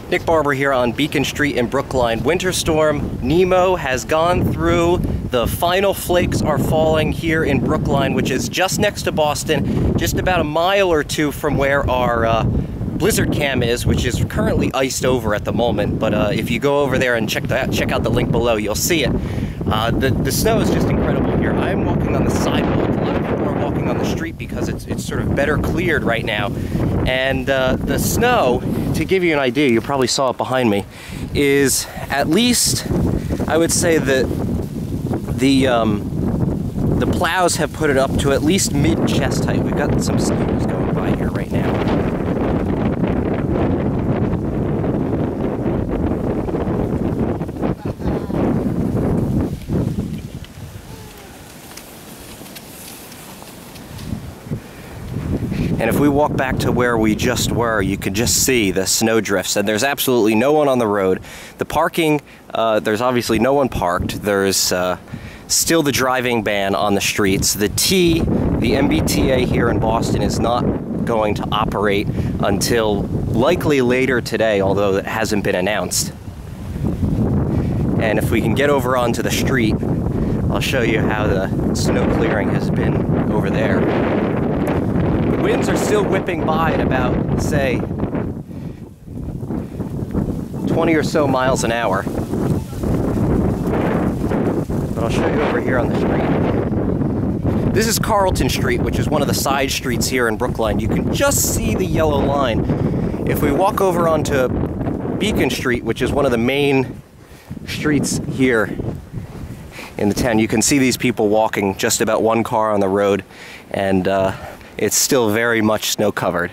Nick Barber here on Beacon Street in Brookline. Winter storm Nemo has gone through. The final flakes are falling here in Brookline, which is just next to Boston, just about a mile or two from where our blizzard cam is, which is currently iced over at the moment. But if you go over there and check out the link below, you'll see it. The snow is just incredible here. I'm walking on the sidewalk. A lot of people are walking on the street because it's sort of better cleared right now. And the snow, to give you an idea, you probably saw it behind me, is at least, I would say that the plows have put it up to at least mid-chest height. We've got some scooters going by here right now. And if we walk back to where we just were, you can just see the snow drifts, and there's absolutely no one on the road. The parking, there's obviously no one parked. There's still the driving ban on the streets. The MBTA here in Boston is not going to operate until likely later today, although it hasn't been announced. And if we can get over onto the street, I'll show you how the snow clearing has been over there. The winds are still whipping by at about, say, 20 or so miles an hour. But I'll show you over here on the street. This is Carlton Street, which is one of the side streets here in Brookline. You can just see the yellow line. If we walk over onto Beacon Street, which is one of the main streets here in the town, you can see these people walking, just about one car on the road, and it's still very much snow covered.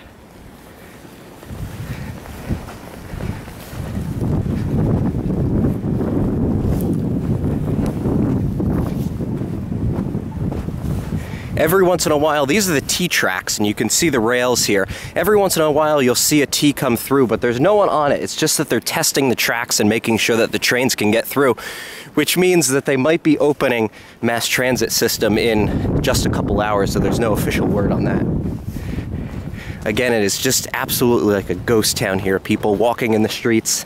Every once in a while, these are the T tracks, and you can see the rails here. Every once in a while, you'll see a T come through, but there's no one on it. It's just that they're testing the tracks and making sure that the trains can get through, which means that they might be opening mass transit system in just a couple hours, so there's no official word on that. Again, it is just absolutely like a ghost town here. People walking in the streets.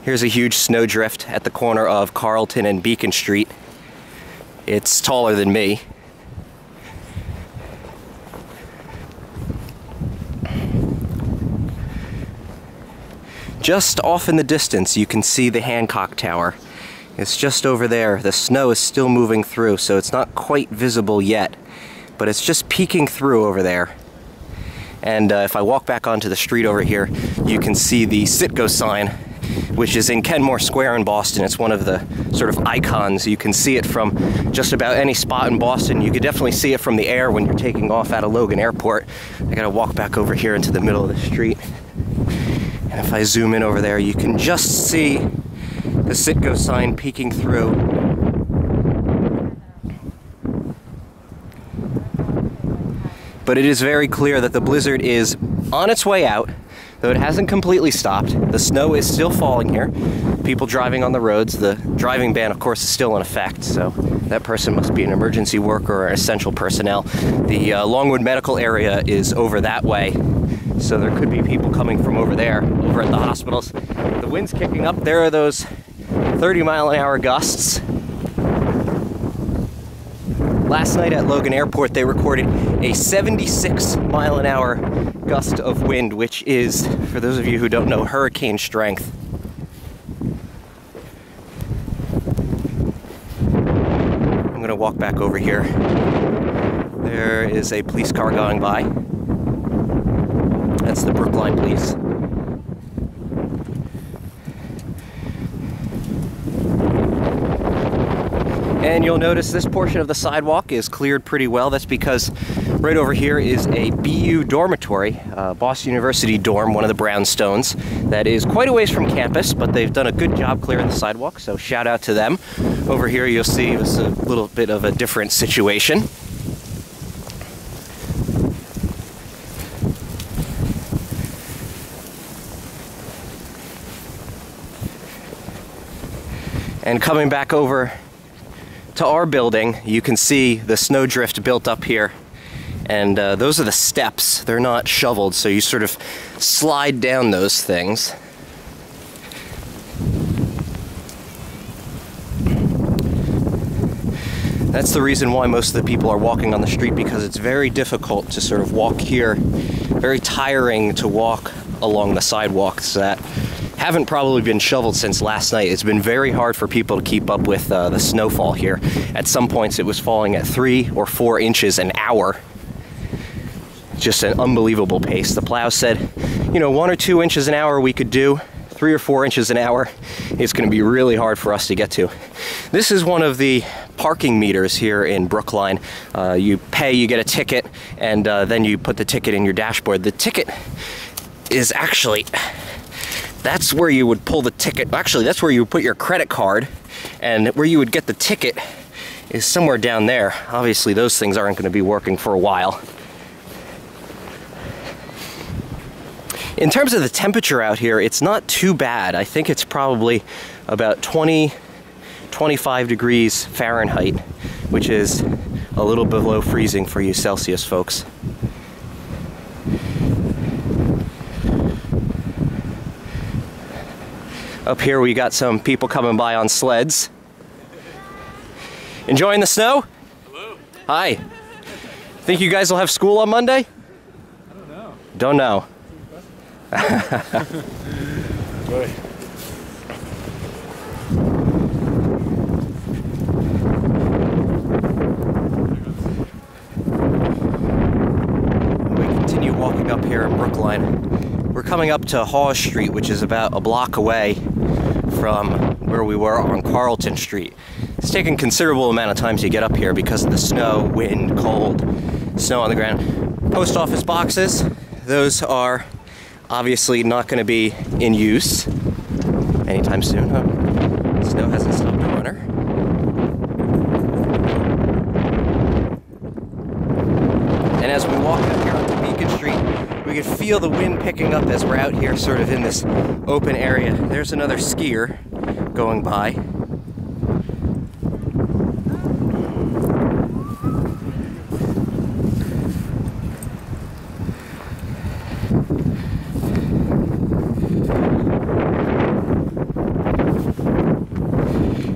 Here's a huge snowdrift at the corner of Carlton and Beacon Street. It's taller than me. Just off in the distance, you can see the Hancock Tower. It's just over there. The snow is still moving through, so it's not quite visible yet, but it's just peeking through over there. And if I walk back onto the street over here, you can see the Citgo Sign, which is in Kenmore Square in Boston. It's one of the sort of icons. You can see it from just about any spot in Boston. You could definitely see it from the air when you're taking off out of Logan Airport. I gotta walk back over here into the middle of the street. And if I zoom in over there, you can just see the Citgo sign peeking through. But it is very clear that the blizzard is on its way out, though it hasn't completely stopped. The snow is still falling here. People driving on the roads. The driving ban, of course, is still in effect, so that person must be an emergency worker or essential personnel. The Longwood Medical area is over that way, so there could be people coming from over there, over at the hospitals. The wind's kicking up. There are those 30-mile-an-hour gusts. Last night at Logan Airport, they recorded a 76-mile-an-hour gust of wind, which is, for those of you who don't know, hurricane strength. I'm going to walk back over here. There is a police car going by. That's the Brookline Police. And you'll notice this portion of the sidewalk is cleared pretty well. That's because right over here is a BU dormitory, Boston University dorm, one of the brownstones, that is quite a ways from campus, but they've done a good job clearing the sidewalk, so shout out to them. Over here you'll see it's a little bit of a different situation. And coming back over to our building, you can see the snowdrift built up here And those are the steps. They're not shoveled, so you sort of slide down those things. That's the reason why most of the people are walking on the street, because it's very difficult to sort of walk here. Very tiring to walk along the sidewalks that haven't probably been shoveled since last night. It's been very hard for people to keep up with the snowfall here. At some points it was falling at 3 or 4 inches an hour. Just an unbelievable pace. The plow said, you know, 1 or 2 inches an hour we could do. 3 or 4 inches an hour, it's going to be really hard for us to get to. This is one of the parking meters here in Brookline. You pay, you get a ticket, and then you put the ticket in your dashboard. The ticket is actually, that's where you would pull the ticket. Actually, that's where you would put your credit card, and where you would get the ticket is somewhere down there. Obviously, those things aren't going to be working for a while. In terms of the temperature out here, it's not too bad. I think it's probably about 25 degrees Fahrenheit, which is a little below freezing for you Celsius folks. Up here we got some people coming by on sleds. Enjoying the snow? Hello. Hi. Think you guys will have school on Monday? I don't know. Don't know. Boy. We continue walking up here in Brookline. We're coming up to Hawes Street, which is about a block away from where we were on Carlton Street. It's taken a considerable amount of time to get up here because of the snow, wind, cold, snow on the ground. Post office boxes, those are obviously not going to be in use anytime soon. Oh, snow hasn't stopped the runner. And as we walk out here onto Beacon Street, we can feel the wind picking up as we're out here sort of in this open area. There's another skier going by.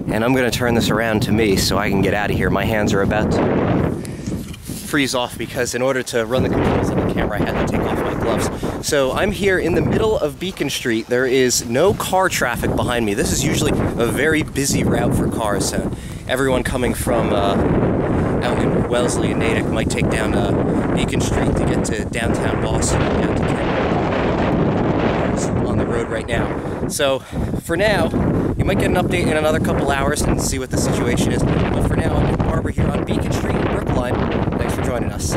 And I'm going to turn this around to me so I can get out of here. My hands are about to freeze off because in order to run the controls on the camera, I had to take off my gloves. So I'm here in the middle of Beacon Street. There is no car traffic behind me. This is usually a very busy route for cars. Everyone coming from out in Wellesley and Natick might take down Beacon Street to get to downtown Boston and down to Kent. On the road right now. So for now, you might get an update in another couple hours and see what the situation is. But for now, I'm with Barber here on Beacon Street in Brookline. Thanks for joining us.